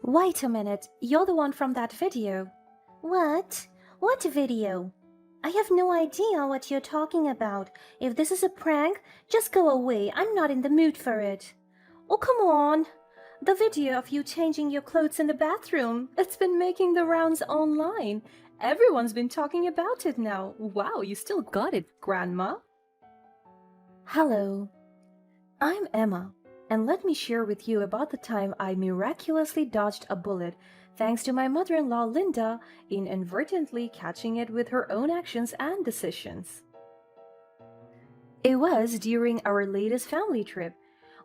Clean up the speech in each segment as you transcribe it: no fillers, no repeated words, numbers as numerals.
Wait a minute, you're the one from that video. What? What video? I have no idea what you're talking about. If this is a prank, just go away. I'm not in the mood for it. Oh, come on! The video of you changing your clothes in the bathroom. It's been making the rounds online. Everyone's been talking about it now. Wow, you still got it, Grandma. Hello, I'm Emma, and let me share with you about the time I miraculously dodged a bullet thanks to my mother-in-law Linda inadvertently catching it with her own actions and decisions. It was during our latest family trip.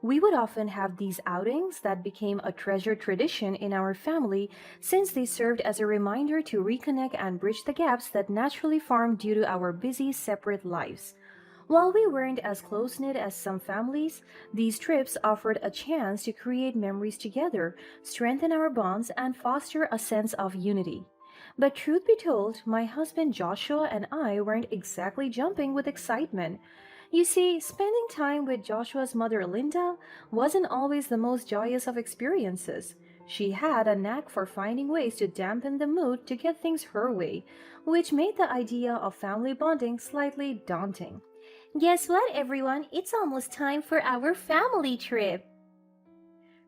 We would often have these outings that became a treasured tradition in our family since they served as a reminder to reconnect and bridge the gaps that naturally formed due to our busy, separate lives. While we weren't as close knit as some families, these trips offered a chance to create memories together, strengthen our bonds, and foster a sense of unity. But truth be told, my husband Joshua and I weren't exactly jumping with excitement. You see, spending time with Joshua's mother Linda wasn't always the most joyous of experiences. She had a knack for finding ways to dampen the mood to get things her way, which made the idea of family bonding slightly daunting. Guess what, everyone? It's almost time for our family trip.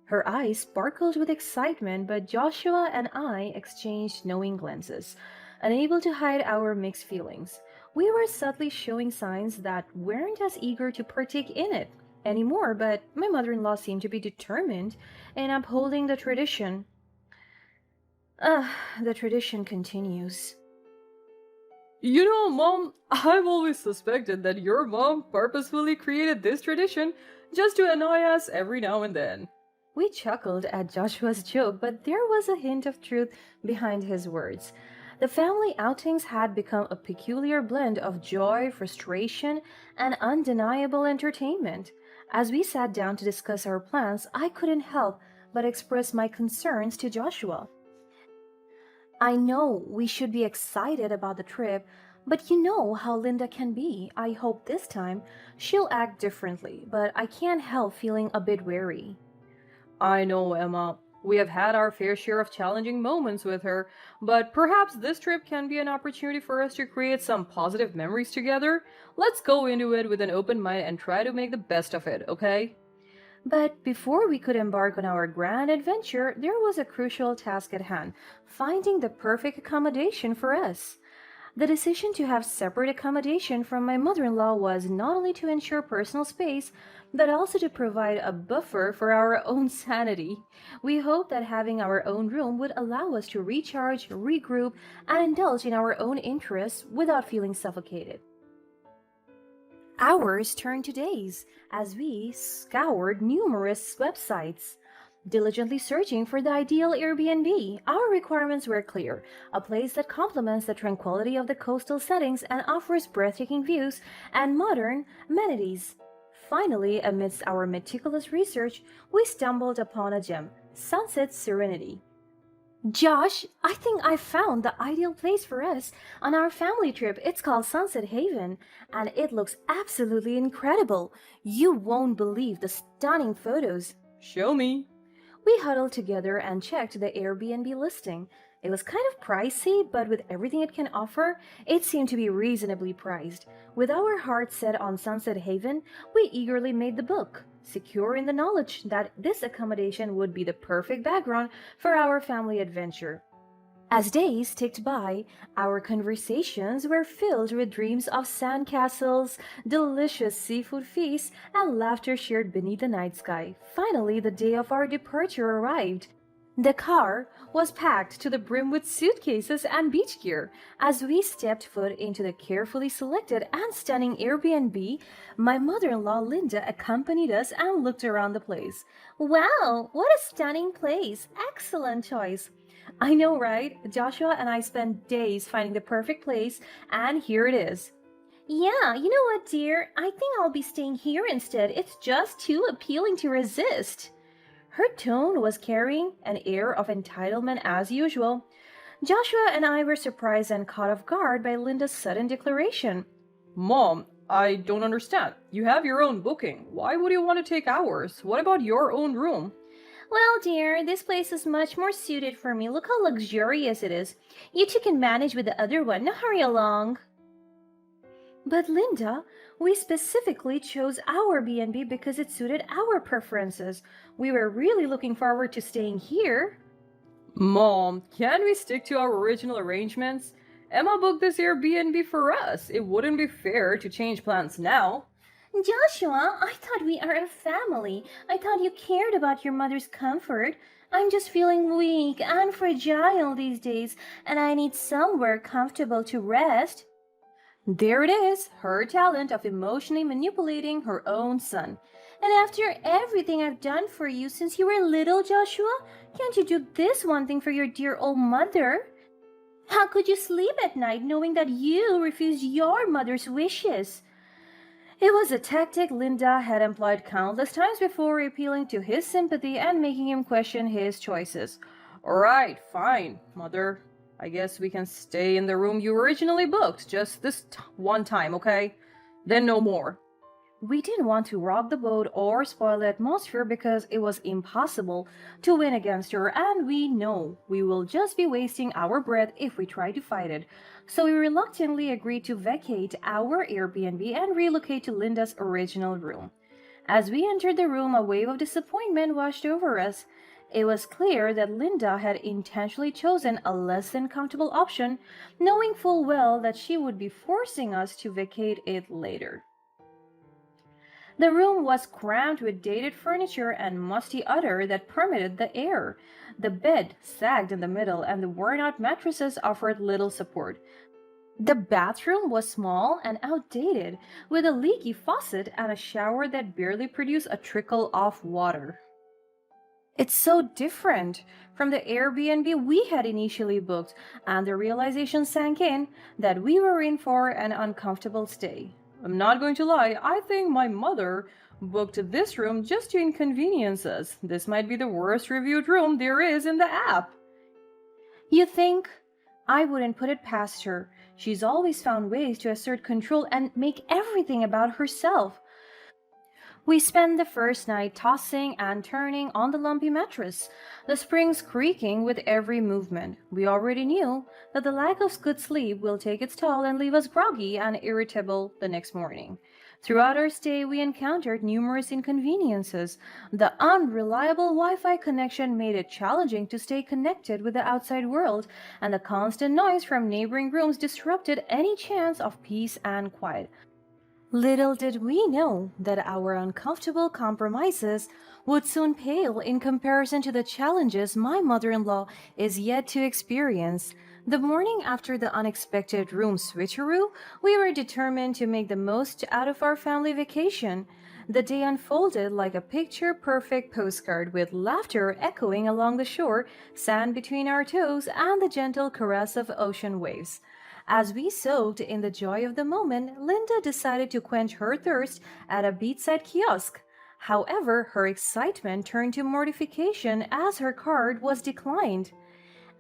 Her eyes sparkled with excitement, but Joshua and I exchanged knowing glances, unable to hide our mixed feelings. We were subtly showing signs that weren't as eager to partake in it anymore, but my mother in law seemed to be determined in upholding the tradition. The tradition continues. Mom, I've always suspected that your mom purposefully created this tradition just to annoy us every now and then. We chuckled at Joshua's joke, but there was a hint of truth behind his words. The family outings had become a peculiar blend of joy, frustration, and undeniable entertainment. As we sat down to discuss our plans, I couldn't help but express my concerns to Joshua. I know we should be excited about the trip, but you know how Linda can be. I hope this time she'll act differently, but I can't help feeling a bit wary. I know, Emma. We have had our fair share of challenging moments with her, but perhaps this trip can be an opportunity for us to create some positive memories together. Let's go into it with an open mind and try to make the best of it, okay? But before we could embark on our grand adventure, there was a crucial task at hand finding the perfect accommodation for us. The decision to have separate accommodation from my mother in law was not only to ensure personal space, but also to provide a buffer for our own sanity. We hoped that having our own room would allow us to recharge, regroup, and indulge in our own interests without feeling suffocated. Hours turned to days as we scoured numerous websites, diligently searching for the ideal Airbnb. Our requirements were clear: a place that complements the tranquility of the coastal settings and offers breathtaking views and modern amenities. Finally, amidst our meticulous research, we stumbled upon a gem: Sunset Serenity. Josh, I think I found the ideal place for us on our family trip. It's called Sunset Haven, and it looks absolutely incredible. You won't believe the stunning photos. Show me. We huddled together and checked the Airbnb listing. It was kind of pricey, but with everything it can offer, it seemed to be reasonably priced. With our hearts set on Sunset Haven, we eagerly made the book, secure in the knowledge that this accommodation would be the perfect background for our family adventure. As days ticked by, our conversations were filled with dreams of sandcastles, delicious seafood feasts, and laughter shared beneath the night sky. Finally, the day of our departure arrived. The car was packed to the brim with suitcases and beach gear. As we stepped foot into the carefully selected and stunning Airbnb, my mother in law Linda accompanied us and looked around the place. Wow, what a stunning place! Excellent choice. I know, right? Joshua and I spent days finding the perfect place, and here it is. Yeah, you know what, dear? I think I'll be staying here instead. It's just too appealing to resist. Her tone was carrying an air of entitlement as usual. Joshua and I were surprised and caught off guard by Linda's sudden declaration. Mom, I don't understand. You have your own booking. Why would you want to take ours? What about your own room? Well, dear, this place is much more suited for me. Look how luxurious it is. You two can manage with the other one. Now hurry along. But Linda, we specifically chose our B&B because it suited our preferences. We were really looking forward to staying here. Mom, can we stick to our original arrangements? Emma booked this Airbnb for us. It wouldn't be fair to change plans now. Joshua, I thought we are a family. I thought you cared about your mother's comfort. I'm just feeling weak and fragile these days, and I need somewhere comfortable to rest. There it is, her talent of emotionally manipulating her own son. And after everything I've done for you since you were little, Joshua, can't you do this one thing for your dear old mother? How could you sleep at night knowing that you refused your mother's wishes? It was a tactic Linda had employed countless times before, appealing to his sympathy and making him question his choices. Alright, fine, Mother. I guess we can stay in the room you originally booked, just this one time, okay? Then no more. We didn't want to rock the boat or spoil the atmosphere because it was impossible to win against her, and we know we will just be wasting our breath if we try to fight it. So we reluctantly agreed to vacate our Airbnb and relocate to Linda's original room. As we entered the room, a wave of disappointment washed over us. It was clear that Linda had intentionally chosen a less than comfortable option, knowing full well that she would be forcing us to vacate it later. The room was crammed with dated furniture and musty odor that permeated the air. The bed sagged in the middle, and the worn-out mattresses offered little support. The bathroom was small and outdated, with a leaky faucet and a shower that barely produced a trickle of water. It's so different from the Airbnb we had initially booked, and the realization sank in that we were in for an uncomfortable stay. I'm not going to lie, I think my mother booked this room just to inconvenience us. This might be the worst reviewed room there is in the app. You think? I wouldn't put it past her. She's always found ways to assert control and make everything about herself. We spent the first night tossing and turning on the lumpy mattress, the springs creaking with every movement. We already knew that the lack of good sleep will take its toll and leave us groggy and irritable the next morning. Throughout our stay, we encountered numerous inconveniences. The unreliable Wi-Fi connection made it challenging to stay connected with the outside world, and the constant noise from neighboring rooms disrupted any chance of peace and quiet. Little did we know that our uncomfortable compromises would soon pale in comparison to the challenges my mother-in-law is yet to experience. The morning after the unexpected room switcheroo, we were determined to make the most out of our family vacation. The day unfolded like a picture-perfect postcard, with laughter echoing along the shore, sand between our toes, and the gentle caress of ocean waves. As we soaked in the joy of the moment, Linda decided to quench her thirst at a beachside kiosk. However, her excitement turned to mortification as her card was declined.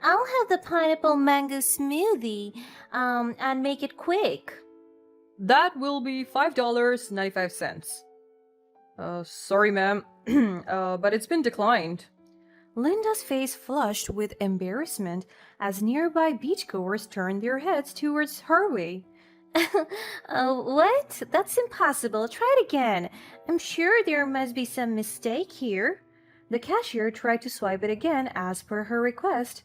I'll have the pineapple mango smoothie, and make it quick. That will be $5.95. Sorry, ma'am, but it's been declined. Linda's face flushed with embarrassment as nearby beachgoers turned their heads towards her way. What? That's impossible. Try it again. I'm sure there must be some mistake here. The cashier tried to swipe it again as per her request.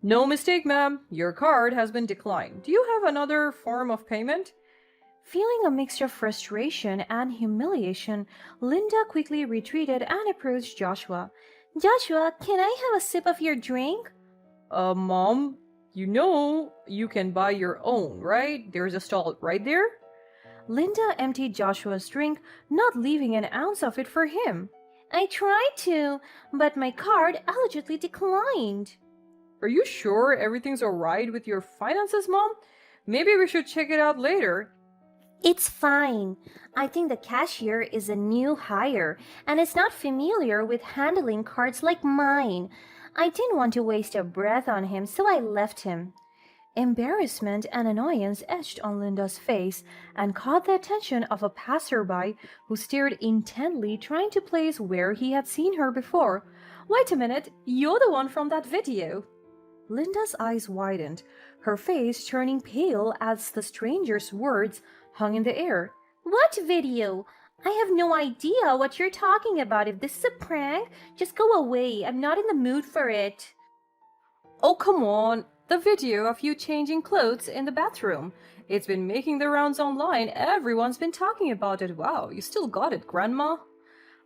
No mistake, ma'am. Your card has been declined. Do you have another form of payment? Feeling a mixture of frustration and humiliation, Linda quickly retreated and approached Joshua. Joshua, can I have a sip of your drink? Mom, you know you can buy your own, right? There's a stall right there. Linda emptied Joshua's drink, not leaving an ounce of it for him. I tried to, but my card allegedly declined. Are you sure everything's alright with your finances, Mom? Maybe we should check it out later. It's fine. I think the cashier is a new hire and is not familiar with handling cards like mine. I didn't want to waste a breath on him, so I left him. Embarrassment and annoyance etched on Linda's face and caught the attention of a passerby who stared intently, trying to place where he had seen her before. Wait a minute, you're the one from that video. Linda's eyes widened, her face turning pale as the stranger's words hung in the air. What video? I have no idea what you're talking about. If this is a prank, just go away. I'm not in the mood for it. Oh, come on. The video of you changing clothes in the bathroom. It's been making the rounds online. Everyone's been talking about it. Wow, you still got it, Grandma.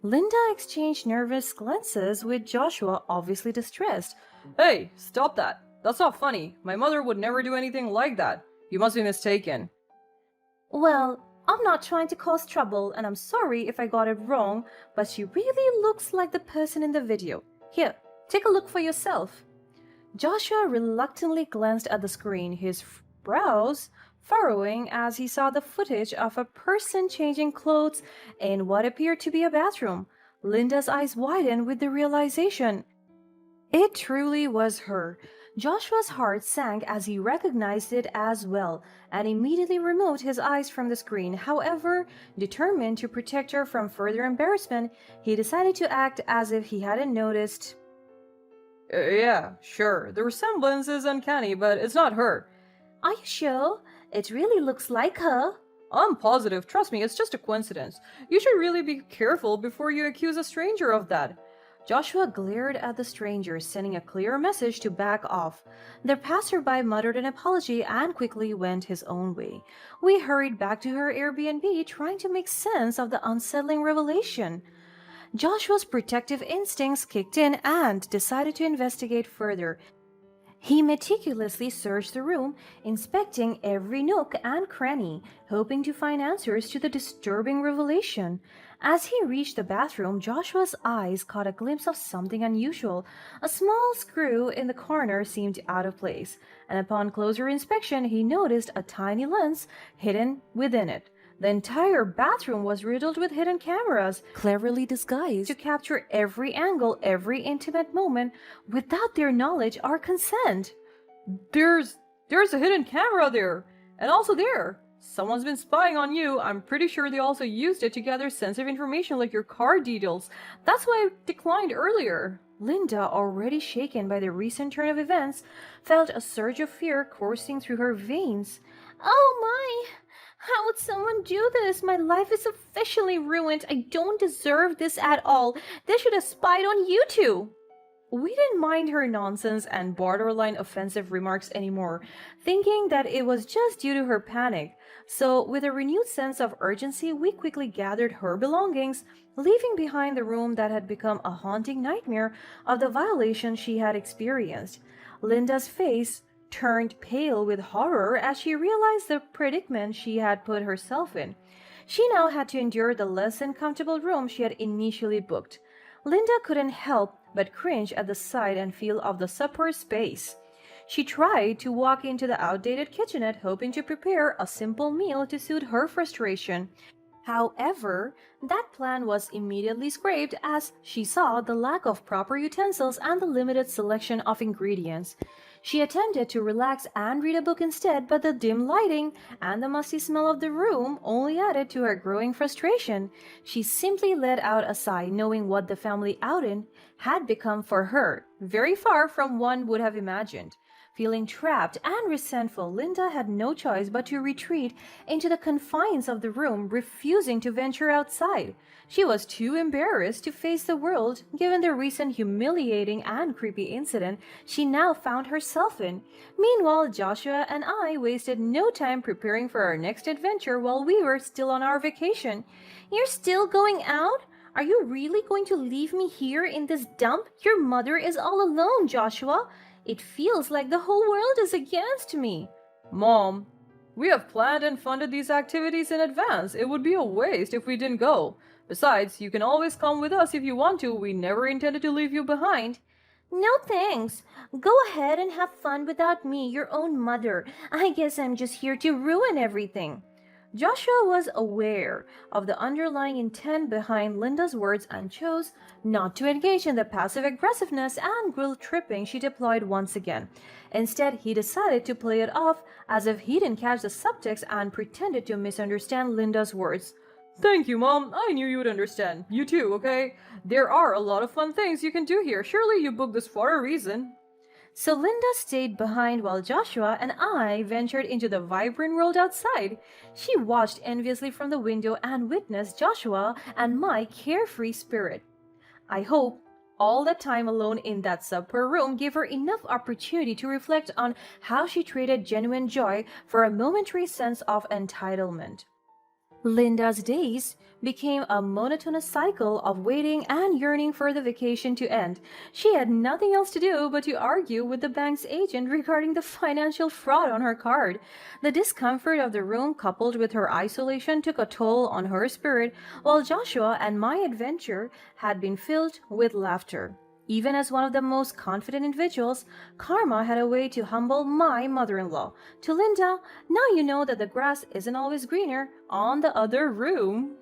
Linda exchanged nervous glances with Joshua, obviously distressed. Hey, stop that. That's not funny. My mother would never do anything like that. You must be mistaken. Well, I'm not trying to cause trouble, and I'm sorry if I got it wrong, but she really looks like the person in the video. Here, take a look for yourself. Joshua reluctantly glanced at the screen, his brows furrowing as he saw the footage of a person changing clothes in what appeared to be a bathroom. Linda's eyes widened with the realization. It truly was her. Joshua's heart sank as he recognized it as well, and immediately removed his eyes from the screen. However, determined to protect her from further embarrassment, he decided to act as if he hadn't noticed. Yeah, sure. The resemblance is uncanny, but it's not her. Are you sure? It really looks like her. I'm positive. Trust me, it's just a coincidence. You should really be careful before you accuse a stranger of that. Joshua glared at the stranger, sending a clear message to back off. The passerby muttered an apology and quickly went his own way. We hurried back to her Airbnb, trying to make sense of the unsettling revelation. Joshua's protective instincts kicked in and decided to investigate further. He meticulously searched the room, inspecting every nook and cranny, hoping to find answers to the disturbing revelation. As he reached the bathroom, Joshua's eyes caught a glimpse of something unusual. A small screw in the corner seemed out of place, and upon closer inspection, he noticed a tiny lens hidden within it. The entire bathroom was riddled with hidden cameras, cleverly disguised to capture every angle, every intimate moment, without their knowledge or consent. There's a hidden camera there, and also there. Someone's been spying on you. I'm pretty sure they also used it to gather sensitive information like your car details. That's why I declined earlier. Linda, already shaken by the recent turn of events, felt a surge of fear coursing through her veins. Oh my! How would someone do this? My life is officially ruined. I don't deserve this at all. They should have spied on you two. We didn't mind her nonsense and borderline offensive remarks anymore, thinking that it was just due to her panic. So, with a renewed sense of urgency, we quickly gathered her belongings, leaving behind the room that had become a haunting nightmare of the violation she had experienced. Linda's face turned pale with horror as she realized the predicament she had put herself in. She now had to endure the less than comfortable room she had initially booked. Linda couldn't help but cringe at the sight and feel of the supper space. She tried to walk into the outdated kitchenette, hoping to prepare a simple meal to soothe her frustration. However, that plan was immediately scrapped as she saw the lack of proper utensils and the limited selection of ingredients. She attempted to relax and read a book instead, but the dim lighting and the musty smell of the room only added to her growing frustration. She simply let out a sigh, knowing what the family outing had become for her, very far from one would have imagined. Feeling trapped and resentful, Linda had no choice but to retreat into the confines of the room, refusing to venture outside. She was too embarrassed to face the world, given the recent humiliating and creepy incident she now found herself in. Meanwhile, Joshua and I wasted no time preparing for our next adventure while we were still on our vacation. You're still going out? Are you really going to leave me here in this dump? Your mother is all alone, Joshua. It feels like the whole world is against me. Mom, we have planned and funded these activities in advance. It would be a waste if we didn't go. Besides, you can always come with us if you want to. We never intended to leave you behind. No thanks. Go ahead and have fun without me, your own mother. I guess I'm just here to ruin everything. Joshua was aware of the underlying intent behind Linda's words and chose not to engage in the passive aggressiveness and guilt-tripping she deployed once again. Instead, he decided to play it off as if he didn't catch the subtext and pretended to misunderstand Linda's words. Thank you, Mom. I knew you would understand. You too, okay? There are a lot of fun things you can do here. Surely you booked this for a reason. So Linda stayed behind while Joshua and I ventured into the vibrant world outside. She watched enviously from the window and witnessed Joshua and my carefree spirit. I hope all that time alone in that subpar room gave her enough opportunity to reflect on how she traded genuine joy for a momentary sense of entitlement. Linda's days became a monotonous cycle of waiting and yearning for the vacation to end. She had nothing else to do but to argue with the bank's agent regarding the financial fraud on her card. The discomfort of the room, coupled with her isolation, took a toll on her spirit, while Joshua and my adventure had been filled with laughter. Even as one of the most confident individuals, Karma had a way to humble my mother in law. To Linda, now you know that the grass isn't always greener on the other room.